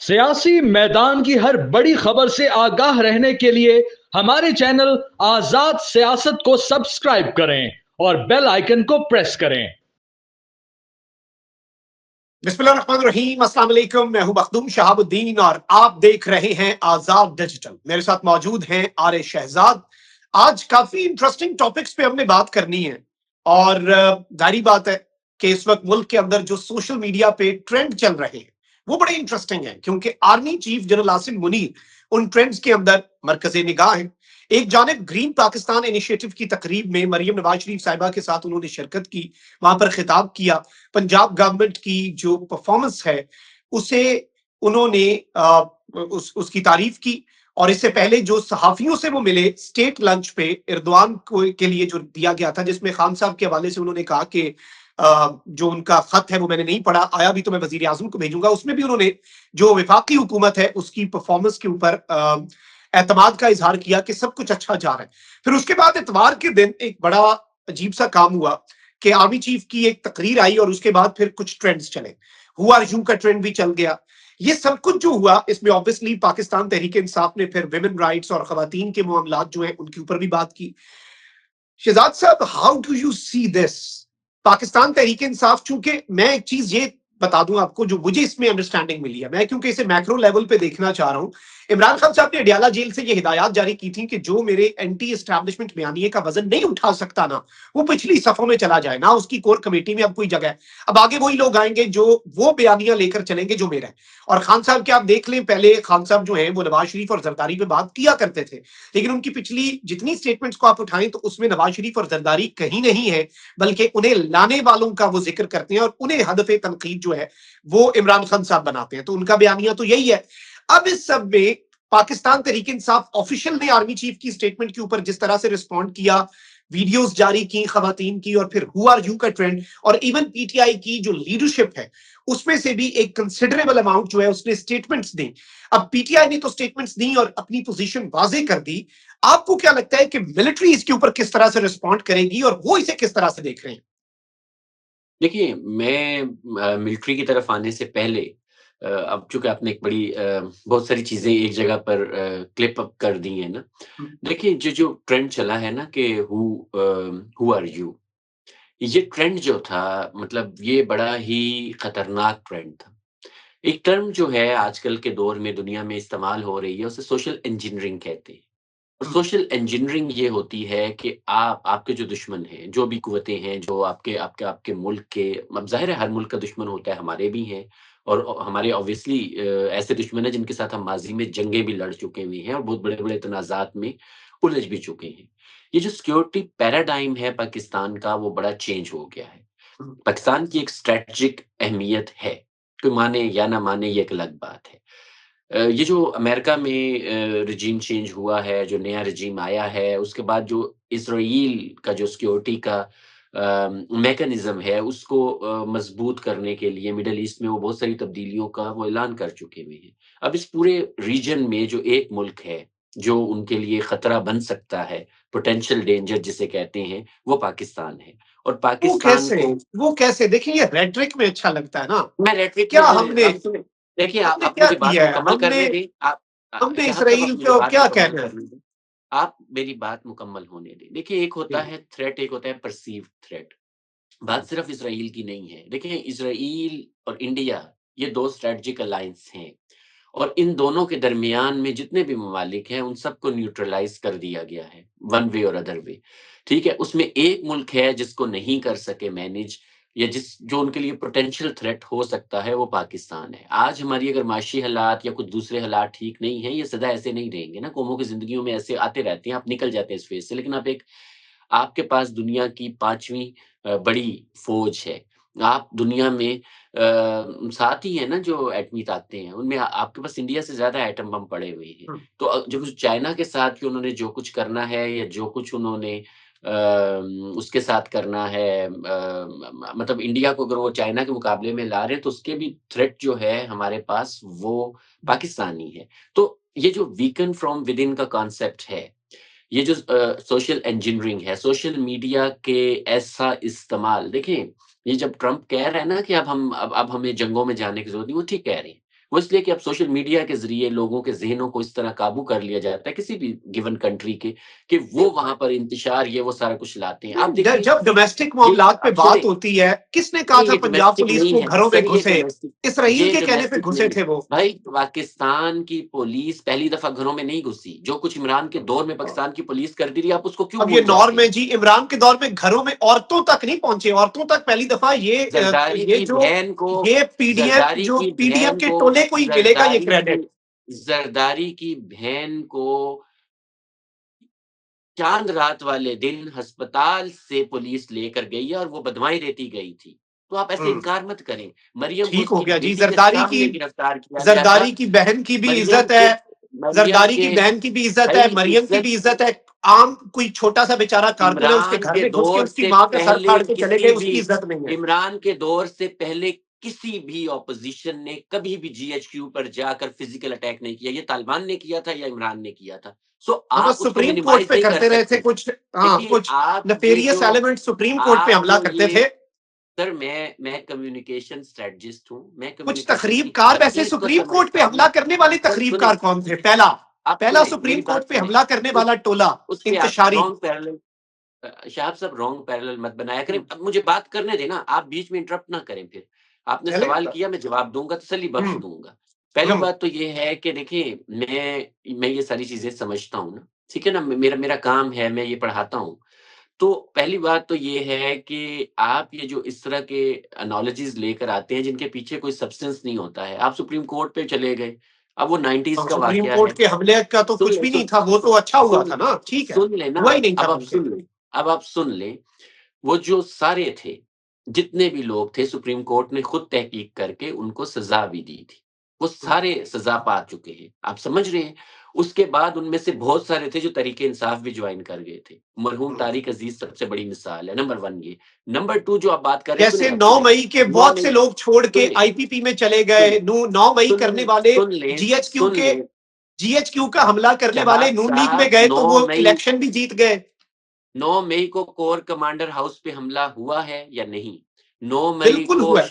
सियासी मैदान की हर बड़ी खबर से आगाह रहने के लिए हमारे चैनल आजाद सियासत को सब्सक्राइब करें और बेल आइकन को प्रेस करें। बिस्मिल्लाहिर्रहमानिर्रहीम, अस्सलाम वालेकुम। मैं हूं मखदूम शहाबुद्दीन और आप देख रहे हैं आजाद डिजिटल। मेरे साथ मौजूद हैं आर शहजाद। आज काफी इंटरेस्टिंग टॉपिक्स पे हमने बात करनी है और जारी बात है कि इस वक्त मुल्क के अंदर जो सोशल मीडिया पे ट्रेंड चल रहे हैं वो बड़े इंटरेस्टिंग है, क्योंकि army chief general Asim Munir उन ट्रेंड्स के अंदर मरकज़े निगाह है। एक जानिब ग्रीन पाकिस्तान इनिशिएटिव की तकरीब में मरियम नवाज शरीफ साहिबा के साथ उन्होंने शिरकत की, वहां पर खिताब किया। पंजाब गवर्नमेंट की जो परफॉर्मेंस है उसे उन्होंने उसकी तारीफ की। और इससे पहले जो सहाफियों से वो मिले स्टेट लंच पे इरदवान को के लिए जो दिया गया था, जिसमें खान साहब के हवाले से उन्होंने कहा कि जो उनका खत है वो मैंने नहीं पढ़ा, आया भी तो मैं वजीर आजम को भेजूंगा। उसमें भी उन्होंने जो विफाकी हुकूमत है उसकी परफॉर्मेंस के ऊपर एतमाद का इजहार किया कि सब कुछ अच्छा जा रहा है। फिर उसके बाद इतवार के दिन एक बड़ा अजीब सा काम हुआ कि आर्मी चीफ की एक तकरीर आई और उसके बाद फिर कुछ ट्रेंड्स चले। हु आर यू का ट्रेंड भी चल गया। ये सब कुछ जो हुआ इसमें ऑब्वियसली पाकिस्तान तहरीक इंसाफ ने फिर विमेन राइट्स और खवातीन के मामलात जो है उनके ऊपर भी बात की। शहजाद साहब, how do you see this? Pakistan Tehreek Insaf, चूंकि मैं एक चीज ये बता दूं आपको जो मुझे इसमें अंडरस्टैंडिंग मिली है, मैं क्योंकि इसे मैक्रो लेवल पे देखना चाह रहा हूं। इमरान खान साहब ने अडियाला जेल से ये हिदायत जारी की थी कि जो मेरे एंटी एस्टैब्लिशमेंट बयानिए का वजन नहीं उठा सकता ना, वो पिछली सफों में चला जाए, ना उसकी कोर कमेटी में अब कोई जगह है। अब आगे वही लोग आएंगे जो वो बयानियां लेकर चलेंगे जो मेरा है। और खान साहब के आप देख लें, पहले खान साहब जो है वो नवाज शरीफ और जरदारी पे बात किया करते थे, लेकिन उनकी पिछली जितनी स्टेटमेंट्स को आप उठाएं तो उसमें नवाज शरीफ और जरदारी कहीं नहीं है, बल्कि उन्हें लाने वालों का वो जिक्र करते हैं और उन्हें हदफ तनकीद जो है वो इमरान खान साहब बनाते हैं। तो उनका बयानिया तो यही है। अब इस सब में पाकिस्तान तहरीक इंसाफ ऑफिशियल ने आर्मी चीफ की स्टेटमेंट के ऊपर जिस तरह से रिस्पॉन्ड किया, वीडियोस जारी की खवातीन की, और फिर हु आर यू का ट्रेंड, और इवन पीटीआई की जो लीडरशिप है उसमें से भी एक कंसिडरेबल अमाउंट जो है उसने स्टेटमेंट्स दी। अब पीटीआई ने तो स्टेटमेंट्स दी और अपनी पोजीशन वाजे कर दी। आपको क्या लगता है कि मिलिट्री इसके ऊपर किस तरह से रिस्पॉन्ड करेगी और वो इसे किस तरह से देख रहे हैं? देखिए, मैं मिलिट्री की तरफ आने से पहले अब चूँकि आपने एक बड़ी बहुत सारी चीज़ें एक जगह पर क्लिप अप कर दी हैं ना। देखिए, जो ट्रेंड चला है ना कि हू आर यू? ये ट्रेंड जो था मतलब ये बड़ा ही खतरनाक ट्रेंड था। एक टर्म जो है आजकल के दौर में दुनिया में इस्तेमाल हो रही है, उसे सोशल इंजीनियरिंग कहते हैं। और सोशल इंजीनियरिंग ये होती है कि आपके जो दुश्मन हैं, जो भी कुव्वतें हैं, जो आपके आपके आपके मुल्क के अब ज़ाहिर है हर मुल्क का दुश्मन होता है, हमारे भी हैं और हमारे ऑब्वियसली ऐसे दुश्मन हैं जिनके साथ हम माज़ी में जंगें भी लड़ चुके हुए हैं और बहुत बड़े-बड़े तनाज़ात में उलझ भी चुके हैं। ये जो सिक्योरिटी पैराडाइम है पाकिस्तान का, वो बड़ा चेंज हो गया है। पाकिस्तान की एक स्ट्रैटेजिक अहमियत है, कोई माने या ना माने ये एक अलग बात है। ये जो अमेरिका में रिजीम चेंज हुआ है, जो नया रिजीम आया है, उसके बाद जो इज़राइल का जो सिक्योरिटी का मैकेनिज़्म है, उसको मज़बूत करने के लिए मिडल ईस्ट में वो बहुत सारी तब्दीलियों का वो ऐलान कर चुके हुए हैं। अब इस पूरे रीजन में जो एक मुल्क है, जो उनके लिए खतरा बन सकता है, पोटेंशियल डेंजर जिसे कहते हैं, वो पाकिस्तान है और वो पाकिस्तान कैसे? को वो कैसे? देखिए, ये रेटरिक में अच्छा लगता है ना। मैं रेटरिक क्या में हमने आप सुने देखिए हमने आप क्या मुझे बात किया है? मुकम्मल करने दें। आप हमने शहाब साहब आप इसराइल मुझे को बात क्या मुकम्मल कहना है? करने दें। आप मेरी बात मुकम्मल होने दें। देखिए एक होता जी। है थ्रेट, एक होता है परसीव्ड थ्रेट। बात सिर्फ इज़राइल की नहीं है। देखिए इज़राइल और इंडिया ये 2 स्ट्रैटेजिक अलायंस हैं और इन दोनों के दरमियान में जितने भी ममालिक हैं उन सबको न्यूट्रलाइज़ कर दिया गया है, वन वे और अदर वे। ठीक है? उसमें एक मुल्क है जिसको नहीं कर सके मैनेज या जो उनके लिए पोटेंशियल थ्रेट हो सकता है वो पाकिस्तान है। आज हमारी अगर माशी हालात या कुछ दूसरे हालात ठीक नहीं हैं, ये सदा ऐसे नहीं रहेंगे ना, कौमों की ज़िंदगियों में ऐसे आते रहते हैं, आप निकल जाते हैं इस फ़ेज़ से। लेकिन आपके पास दुनिया की 5वीं बड़ी फ़ौज है। आप दुनिया में साथ ही है ना जो एटमी ताकतें हैं, उनमें आपके पास इंडिया से ज़्यादा एटम बम पड़े हुए हैं। हुँ। तो जब चाइना के साथ कि उन्होंने जो कुछ करना है या जो कुछ उन्होंने उसके साथ करना है मतलब इंडिया को अगर वो चाइना के मुकाबले में ला रहे हैं, तो उसके भी थ्रेट जो है हमारे पास वो पाकिस्तान ही है। तो ये जो वीकन फ्रॉम विदिन का कॉन्सेप्ट है, ये जो सोशल इंजीनियरिंग है, सोशल मीडिया के ऐसा इस्तेमाल देखिए, ये जब ट्रम्प कह रहे हैं ना कि अब हमें जंगों में जाने की ज़रूरत नहीं, वो ठीक कह रहे हैं। वो इसलिए कि अब सोशल मीडिया के ज़रिए लोगों के ज़हनों को इस तरह काबू कर लिया जाता है, किसी भी गिवन कंट्री के, कि वो वहाँ पर इंतशार ये वो सारा कुछ लाते हैं। आप देखिए जब डोमेस्टिक ये मामलात पे अब सुने, बात होती है, किसने कहा नहीं था ये पंजाब डोमेस्टिक पुलिस नहीं को है, घरों में सर ये घुसे? डोमेस्टिक इसराइल ये के कहने पे डोमेस्टिक घुसे नहीं थे है। वो। भाई पाकिस्तान की पुलिस पहली दफ़ा घरों में नहीं घुसी, जो कुछ इमरान के दौर में पाकिस्तान की पुलिस करती रही, आप उसको क्यों अब ये भूल नॉर्म जाते है हैं? जी, इमरान के दौर में घरों में औरतों तक नहीं पहुंचे, औरतों तक पहली दफा जरदारी ये की जो बहन को ये पीडीएफ जरदारी जो की पीडीएफ बहन के को टोले को ही मिलेगा ये जरदारी की क्रेडिट। जरदारी की बहन को चाँद रात वाले दिन अस्पताल से पुलिस लेकर गई है और वो बदवाएँ देती गई थी। तो आप ऐसे इनकार मत करें। मरियम को ठीक हो उसकी गया जी। बेटी के सामने गिरफ्तार किया गया था। जरदारी की बहन की भी मरियम इज्जत है, के मरियम जरदारी की के बहन की भी इज्जत है, भई मरियम की इज़्ज़त भी इज्जत है। आम कोई छोटा सा बेचारा कारकुन है, उसके इमरान घर के में घुस के दौर उसकी से माँ का सर पहले फाड़ के चले किसी गए, भी उसकी इज्जत नहीं है। इमरान के दौर से पहले किसी भी ऑपोजिशन ने कभी भी जीएचक्यू पर जाकर फिजिकल अटैक नहीं किया। ये तालिबान ने किया था या इमरान ने किया था। सो हाँ, आप बस उसको सुप्रीम कोर्ट मिनिमाइज़ पे नहीं कर करते रहे थे सकते। कुछ। हाँ, देखिए कुछ नफेरियस एलिमेंट सुप्रीम कोर्ट पे आप हमला जो करते ये थे। सर मैं कम्युनिकेशन स्ट्रेटजिस्ट हूँ। मैं कुछ कम्युनिकेशन की तखरीबकार, हर वैसे चीज़ को सुप्रीम कोर्ट पे समझता हमला हूँ। करने वाले सर सुने, तखरीबकार कौन थे? पहला आप पहला सुने, सुप्रीम मेरी कोर्ट बात पे सुने। हमला करने उस वाला टोला उसपे आप इंतशारी। रॉन्ग पैरेलल शाह साहब रॉन्ग पैरेलल मत बनाया करें। अब मुझे बात करने दें ना, आप बीच में इंटरप्ट ना करें फिर। आपने चले। सवाल किया, मैं जवाब दूँगा, तसल्ली बख्श हम्म दूँगा। पहली हम्म बात तो ये है कि देखिए, मैं ये सारी चीज़ें समझता हूँ ना, ठीक है ना? मेरा मेरा काम है, मैं ये पढ़ाता हूँ। तो पहली बात तो ये है कि आप ये जो इस तरह के एनालॉजीज़ लेकर आते हैं, जिनके पीछे कोई सब्सटेंस नहीं होता है। आप सुप्रीम कोर्ट पे चले गए, अब वो 90s और का सुप्रीम वाकया कोर्ट है। के हमले का तो सुन कुछ ले भी नहीं सुन था, वो तो अच्छा हुआ था सुन ना, ठीक है। सुन ले ना, हुआ ही नहीं था अब आप हमसे। सुन ले अब आप सुन ले, वो जो सारे थे, जितने भी लोग थे, सुप्रीम कोर्ट ने खुद तहकीक करके उनको सज़ा भी दी थी। वो सारे सज़ा पा चुके हैं, आप समझ रहे हैं? उसके बाद उनमें से बहुत सारे थे जो तहरीक-ए-इंसाफ भी जॉइन कर गए थे। मरहूम हम्म। तारिक अज़ीज़ सबसे बड़ी मिसाल है, नंबर 1 ये। नंबर 2 जो आप बात कर रहे हैं, सुने जैसे अब 9 सुने, मई के 9 बहुत से मई लोग छोड़ सुन के ले, आईपीपी में चले सुन गए, 9 मई सुन करने वाले सुन ले जीएचक्यू सुन के ले, जीएचक्यू का हमला करने वाले शहाब नून लीग में साहब गए, तो 9 वो मई इलेक्शन भी जीत गए। 9 मई को कोर कमांडर हाउस पे हमला हुआ है या नहीं? 9 मई बिल्कुल को हुआ है।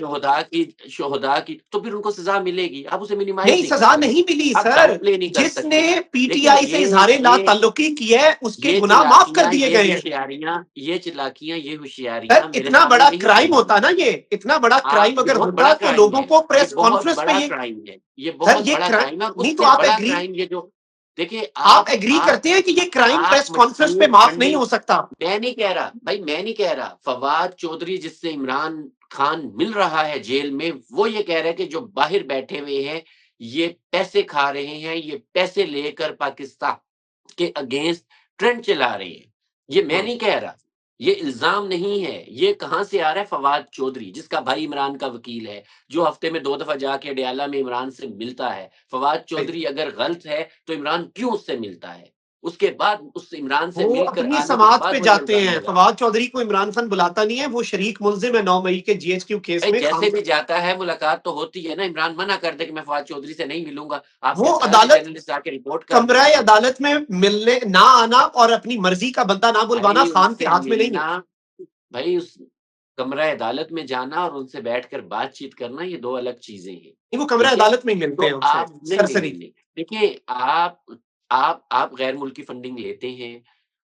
शोहदा की तो फिर उनको सज़ा मिलेगी। आप उसे मिनिमाइज़ नहीं, नहीं कर सजा सकते। नहीं मिली आप सर। डाउन प्ले नहीं कर जिसने सकते। देखिए पीटीआई से इजहार ला ताल्लुकी किया है, उसके ये गुनाह माफ कर चालाकियाँ, दिए ये गए हैं। होशियारियाँ, ये चालाकियाँ, ये सर, होशियारियाँ मेरे इतना सामने बड़ा नहीं क्राइम चलेंगी। होता ना, ये इतना बड़ा क्राइम ये अगर बहुत होता बड़ा तो क्राइम लोगों है। को ये प्रेस बहुत कॉन्फ्रेंस पे बड़ा ये। क्राइम है। ये सर, बहुत ये बड़ा क्राइम क्राइम है और नहीं, तो उससे आप बड़ा एग्री क्राइम ये जो देखिए आप एग्री करते हैं कि ये क्राइम आप प्रेस कॉन्फ्रेंस पे मशीन माफ नहीं फंडिंग हो सकता? मैं नहीं कह रहा, भाई मैं नहीं कह रहा। फवाद चौधरी जिससे इमरान खान मिल रहा है जेल में, वो ये कह रहा है कि जो बाहर बैठे हुए हैं, ये पैसे खा रहे हैं, ये पैसे लेकर पाकिस्तान के अगेंस्ट ट्रेंड चला रहे हैं। ये मैं हम्म। नहीं कह रहा, ये इल्ज़ाम नहीं है। ये कहाँ से आ रहा है? फवाद चौधरी, जिसका भाई इमरान का वकील है, जो हफ्ते में 2 दफ़ा जाके अडयाला में इमरान से मिलता है। फवाद चौधरी अगर गलत है, तो इमरान क्यों उससे मिलता है? उसके बाद उस इमरान से वो मिलकर अपनी आने के समात बाद पे वो जाते जर्दारी हैं। लगा। फवाद चौधरी को इमरान खान बुलाता नहीं है, वो शरीक मुल्जिम है 9 मई के जीएचक्यू केस भाई में। जैसे भी जाता है, मुलाकात तो होती है ना। इमरान मना कर दे कि मैं फवाद चौधरी से नहीं मिलूँगा। वो आपके सारे अदालत जर्नलिस्ट आके रिपोर्ट कर दें। कमरा अदालत में मिलने ना आना और अपनी मर्जी का बंदा ना बुलवाना भाई खान के उनसे हाथ में नहीं है। मिलना, भाई उस कमरा अदालत में जाना और उनसे बैठकर बातचीत करना, ये 2 अलग चीज़ें हैं, नहीं, वो कमरा ठीक है? अदालत में ही मिलते तो हैं उनसे आप नहीं, नहीं, नहीं, सरसरी। नहीं। देखिए आप गैर मुल्की फंडिंग लेते हैं,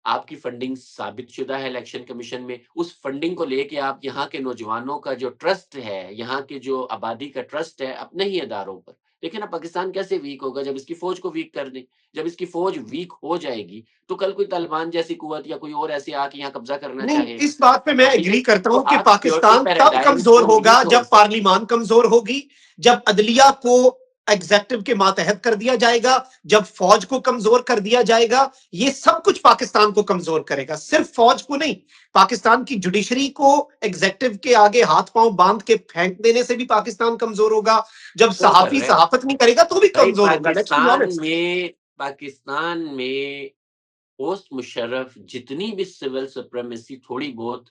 आपकी फंडिंग साबितशुदा है इलेक्शन कमीशन में। उस फंडिंग को लेके आप यहाँ के नौजवानों का जो ट्रस्ट है, यहाँ की जो आबादी का ट्रस्ट है अपने ही इदारों पर। देखिए ना, पाकिस्तान कैसे वीक होगा जब इसकी फ़ौज को वीक कर दें। जब इसकी फ़ौज वीक हो जाएगी, तो कल कोई तालिबान जैसी कुव्वत या कोई और ऐसे आके यहाँ कब्ज़ा करना नहीं, चाहेगा, इस बात पे मैं ठीक है? एग्री करता तो हूं कि आप सिक्योरिटी पाकिस्तान तब पैराडाइम्स कमजोर को नहीं होगा छोड़ जब सकते। पार्लिमान कमजोर होगी, जब अदलिया को एग्जेक्टिव के मातहत कर दिया जाएगा, जब फौज को कमजोर कर दिया जाएगा। ये सब कुछ पाकिस्तान को कमजोर करेगा, सिर्फ फौज को नहीं। पाकिस्तान की जुडिशरी को एग्जेक्टिव के आगे हाथ पांव बांध के फेंक देने से भी पाकिस्तान कमजोर होगा। जब क्यों कर सहाफी रहे हैं? सहाफत नहीं करेगा तो भी भाई कमजोर होगा। Let's be honest. पाकिस्तान में पोस्ट मुशर्रफ जितनी भी सिविल सुप्रीमेसी थोड़ी बहुत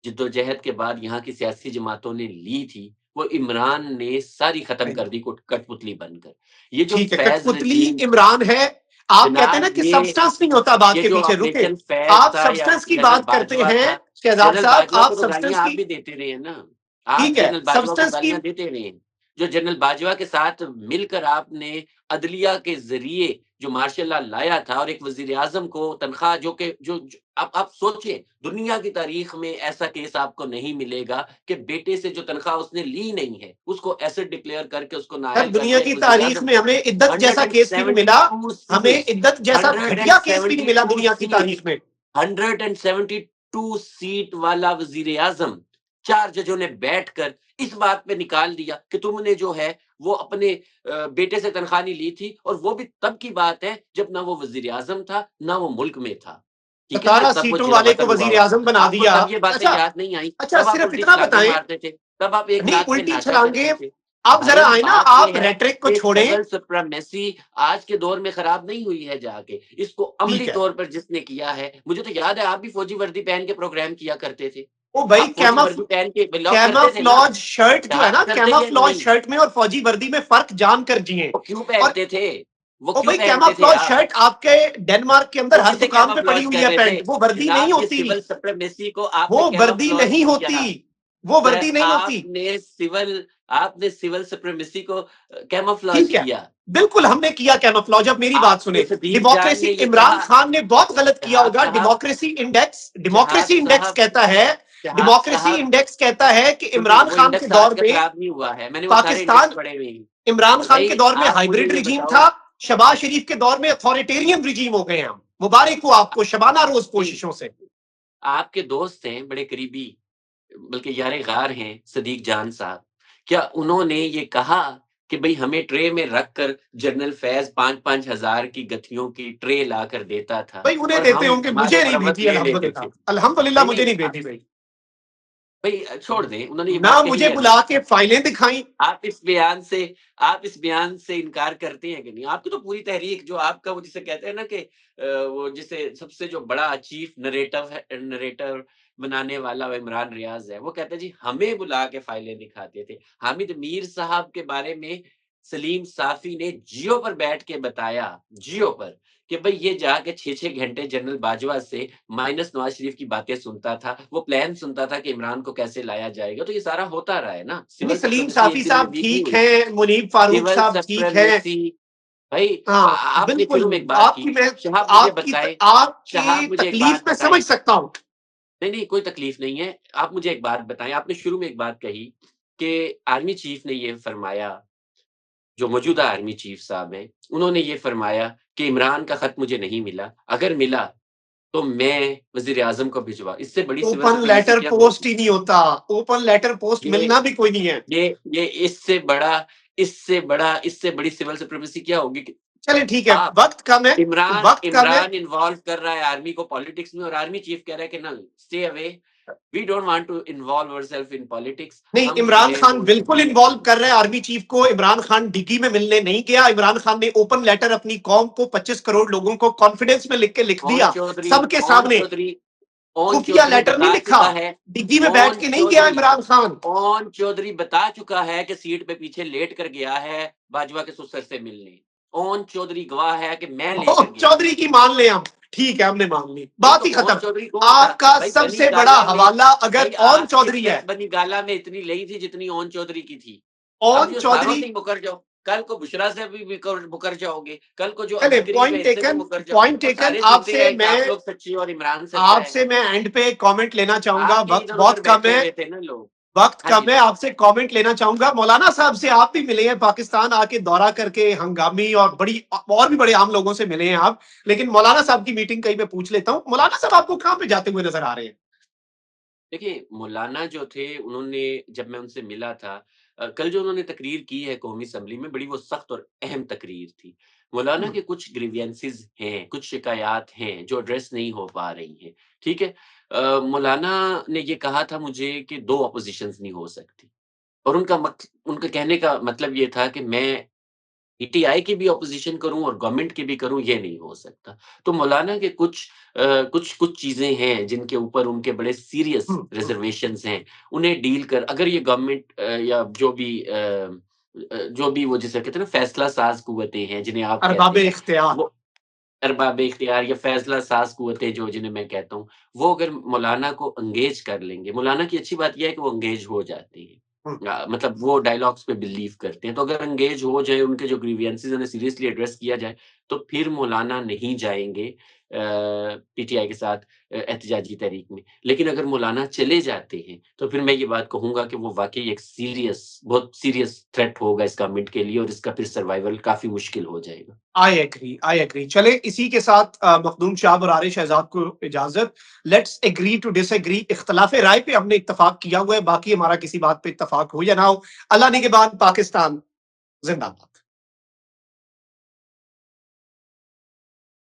जिद्दोजहद के बाद यहाँ की सियासी जमातों ने ली थी, वो इमरान ने सारी खत्म कर दी कठपुतली बनकर। ये जो ठीक है, फैज़ कठपुतली रजीम इमरान है। आप कहते हैं ना जनाब कि सब्सटेंस नहीं होता बात ये के जो पीछे। रुके, ऑपरेशन फैज़ आप था या सब्सटेंस की जनरल बात करते बाजवा हैं था, शहजाद जनरल साहब, बाजवा आप को तो सब्सटेंस गालियाँ आप की। भी देते रहे हैं ना। आप ठीक है, जनरल बाजवा को सब्सटेंस की। गालियाँ देते रहे हैं। जो जनरल बाजवा के साथ मिलकर आपने अदलिया के ज़रिए जो मार्शल लॉ लाया था और एक वज़ीर-ए-आज़म को तनख्वाह जो कि जो आप सोचिए, दुनिया की तारीख में ऐसा केस आपको नहीं मिलेगा कि बेटे से जो तनख्वाह उसने ली नहीं है, उसको एसेट डिक्लेयर करके उसको सर नाअहल दुनिया करके की एक तारीख वज़ीर-ए-आज़म में हमें इद्दत जैसा केस भी नहीं मिला, 172 हमें सीट्स इद्दत जैसा घटिया केस भी नहीं मिला 172 दुनिया की सीट्स तारीख में। 172 सीट वाला वज़ीर-ए-आज़म 4 जजों ने बैठकर इस बात पे निकाल दिया कि तुमने जो है वो अपने बेटे से तनख्वाह नहीं ली थी और वो भी तब की बात है जब ना वो वज़ीर-ए-आज़म था, ना वो मुल्क में था। ठीक है ना? 17 तब वो सीटों जिला वाले को वतन हुआ वजीर हुआ था। आजम बना आपको दिया। तब ये बातें अच्छा, याद नहीं आई, अच्छा तब आप सिर्फ उल्टी इतना छलांगें बताएं, मारते थे, तब आप एक नहीं लात पे उल्टी नाचा छलांगे, करते थे। आप जरा भाई आए ना, बात ये आप है रेटरिक को कि छोड़ें। सिविल सुप्रीमेसी आज के दौर में खराब नहीं हुई है जाके, इसको ठीक अमली है, तौर पर जिसने किया है, मुझे तो याद है आप भी फौजी वर्दी पहन के प्रोग्राम किया करते थे। ओ भाई आप फौजी वर्दी पहन के बिलॉन्ग करते थे ना? कैमाफ्लॉज शर्ट जो है याद ना, करते हैं कैमाफ्लॉज नहीं? शर्ट में और फौजी वर्दी में फर्क जान कर जिए। वो क्यों और पहनते थे? वो ओ क्यों भाई पहनते थे कैमाफ्लॉज आप? शर्ट आपके डेनमार्क के अंदर वो हर किसे दुकान पे पड़ी कैमोफ्लेज हुई कर है, रहे थे? पैंट, वो वर्दी नहीं जनाब ये होती, सिविल सुप्रीमेसी को वो आपने वर्दी कैमोफ्लेज नहीं किया। होती, वो सर वर्दी नहीं होती। आपने सिविल सुप्रीमेसी को कैमोफ्लेज ठीक है, किया। बिल्कुल हमने किया कैमोफ्लॉज। अब मेरी बात आपके सुने, सदीक जान डेमोक्रेसी, ने ये इमरान कहा, खान ने बहुत गलत किया शहाब होगा। साहब शहाब डेमोक्रेसी इंडेक्स साहब कहता है, शहाब डेमोक्रेसी साहब इंडेक्स कहता है कि सुनिए, इमरान वो खान के इंडेक्स आज दौर का में खराब नहीं हुआ है, मैंने वो सारे इंडेक्स पाकिस्तान, पढ़े हुए हैं। इमरान खान के भाई दौर में आप मुझे हाइब्रिड ये रिजीम बताओ, था, शबाज शरीफ के दौर में अथॉरिटेरियन रिजीम हो गए हम। मुबारक हो आपको शबाना रोज नहीं, कोशिशों से। आपके दोस्त हैं बड़े करीबी, बल्कि यारे गार हैं सदीक जान साहब, क्या उन्होंने ये कहा कि भई हमें ट्रे में रखकर जनरल फैज़ 5-5 हज़ार की गठियों की ट्रे लाकर देता था भाई उन्हें और देते हम होंगे, हमारे मुझे नहीं मरवत भेजी ले लेते थे? अल्हम्दुलिल्लाह, अल्हम्दुलिल्लाह नहीं, मुझे नहीं नहीं भेजी भाई। भई छोड़ दें, उन्होंने ये ना बात कही मुझे है बुला अभी। के फाइलें दिखाई। आप इस बयान से इनकार करते हैं कि नहीं? आपकी तो पूरी तहरीक जो आपका वो जिसे कहते हैं ना कि वो जिसे सबसे जो बड़ा चीफ नरेटर बनाने वाला वो इमरान रियाज़ है, वो कहता है जी हमें बुला के फाइलें दिखाते थे। हामिद मीर साहब के बारे में सलीम साफ़ी ने जियो पर बैठ के बताया, जियो पर, कि भई ये जाके 6-6 घंटे जनरल बाजवा से माइनस नवाज़ शरीफ की बातें सुनता था, वो प्लान सुनता था कि इमरान को कैसे लाया जाएगा, तो ये सारा होता रहा है ना। नहीं सिविल सलीम सुप्रीमेसी साफी एक दिन में साहब वीक नहीं ठीक हुई। हैं, मुनीब फारूक सिविल साहब ठीक है। सुप्रीमेसी भाई हाँ आपने बिल्कुल, शुरू में एक बात की, आपकी मैं शहाब मुझे बताएँ आपकी शहाब मुझे एक तकलीफ बात में बताएँ समझ सकता हूँ। नहीं, नहीं कोई तकलीफ नहीं है। आप मुझे एक बात बताएँ, आपने शुरू में एक बात कही कि आर्मी चीफ ने ये फरमाया, जो मौजूदा आर्मी चीफ साहब हैं, उन्होंने ये फरमाया कि इमरान का खत मुझे नहीं मिला, अगर मिला तो मैं वज़ीर-ए-आज़म को भिजवा इससे बड़ी सिविल ओपन सुप्रीमेसी लेटर क्या पोस्ट होगी? ही नहीं होता, ओपन लेटर पोस्ट ये मिलना भी कोई नहीं है। ये इससे बड़ी सिविल सुप्रीमेसी क्या होगी कि चलिए ठीक है, आप वक्त कम है, वक्त कम है। इमरान इन्वॉल्व कर रहा है आर्मी को पॉलिटिक्स में और आर्मी चीफ कह रहा है कि नहीं, stay away, we don't want to involve ourselves in politics. नहीं, हम जो इमरान है खान वो बिल्कुल इन्वॉल्व कर रहे हैं आर्मी चीफ को। इमरान खान डिग्गी में मिलने नहीं गया। इमरान खान ने ओपन लेटर अपनी कौम को, 25 करोड़ लोगों को कॉन्फिडेंस में लिख के लिख ओन दिया चौधरी सबके ओन सामने। चौधरी ओन खुफिया चौधरी लेटर नहीं बता लिखा, चुका है डिग्गी में बैठ ओन के नहीं गया चौधरी इमरान खान। ओन चौधरी बता चुका है कि सीट पे पीछे लेट कर गया है बाजवा के ससुर से मिलने। ओन चौधरी गवाह है कि मैं लेकर गया चौधरी था। की मान ले हम, ठीक है हमने मान ली, नहीं बात तो ही ओन खत्म। चौधरी कौन था? आपका भाई बनी सबसे बड़ा गाला में हवाला अगर भाई ओन आपने चौधरी है, प्रेस बनी गाला में इतनी ली थी जितनी ओन चौधरी की थी। अब ओन जो सारों चौधरी। से ही मुकर जाओ, कल को बुशरा से भी मुकर जाओगे, कल को जो चले, अभी करीब है इससे भी मुकर जाओ पॉइंट और टेकन। सारे सुनते आपसे हैं कि मैं आप लोग सच्चे और इमरान सच्चा है। आपसे मैं एंड पे कमेंट लेना चाहूंगा, आपके वक्त इधर-उधर बहुत कम बैठे है, हुए थे ना लोग। वक्त हाँ जी, कम है। आपसे कमेंट लेना चाहूंगा। मौलाना साहब से आप भी मिले हैं, पाकिस्तान आके दौरा करके हंगामी और बड़ी और भी बड़े आम लोगों से मिले हैं आप, लेकिन मौलाना साहब की मीटिंग कहीं मैं पूछ लेता हूँ। मौलाना साहब आपको कहाँ पे जाते हुए नजर आ रहे हैं? देखिए मौलाना जो थे उन्होंने जब मैं उनसे मिला था कल जो उन्होंने तकरीर की है कौमी असम्बली में बड़ी वो सख्त और अहम तकरीर थी। मौलाना के कुछ ग्रीवियंसेस हैं, कुछ शिकायत हैं जो एड्रेस नहीं हो पा रही हैं, ठीक है? मौलाना ने ये कहा था मुझे कि 2 अपोज़िशंस नहीं हो सकती और उनका कहने का मतलब ये था कि मैं पीटीआई की भी ऑपोज़िशन करूँ और गवर्नमेंट की भी करूँ, ये नहीं हो सकता। तो मौलाना के कुछ चीज़ें हैं जिनके ऊपर उनके बड़े सीरियस रिज़र्वेशंस हैं। उन्हें डील कर अगर ये गवर्नमेंट या जो भी वो जिसे कहते हैं ना फैसला साज़ कुव्वतें हैं, जिन्हें आप कहते अरबाब हैं, इख्तियार। वो अरबाब-ए-इख्तियार या फैसला साज़ कुव्वतें जो जिन्हें मैं कहता हूँ, वो अगर मौलाना को एंगेज कर लेंगे, मौलाना की अच्छी बात ये है कि वो एंगेज हो जाते हैं। मतलब वो डायलॉग्स पे बिलीव करते हैं। तो अगर एंगेज हो जाए, उनके जो ग्रीवियंसेस उन्हें सीरियसली एड्रेस किया जाए, तो फिर मौलाना नहीं जाएँगे पीटीआई के साथ एहतजाजी तहरीक में। लेकिन अगर मौलाना चले जाते हैं, तो फिर मैं ये बात कहूँगा कि वो वाक़ई एक बहुत सीरियस थ्रेट होगा इस गवर्नमेंट के लिए, और इसका फिर सर्वाइवल काफ़ी मुश्किल हो जाएगा। I agree. चले इसी के साथ मखदूम शाह और आरिश शहजाद को इजाजत। Let's agree to disagree. इख्तलाफ राय पे हमने इत्तफाक किया हुआ है, बाकी हमारा किसी बात पे इत्तफाक हो या ना हो, अल्लाह निगहबान, पाकिस्तान जिंदाबाद।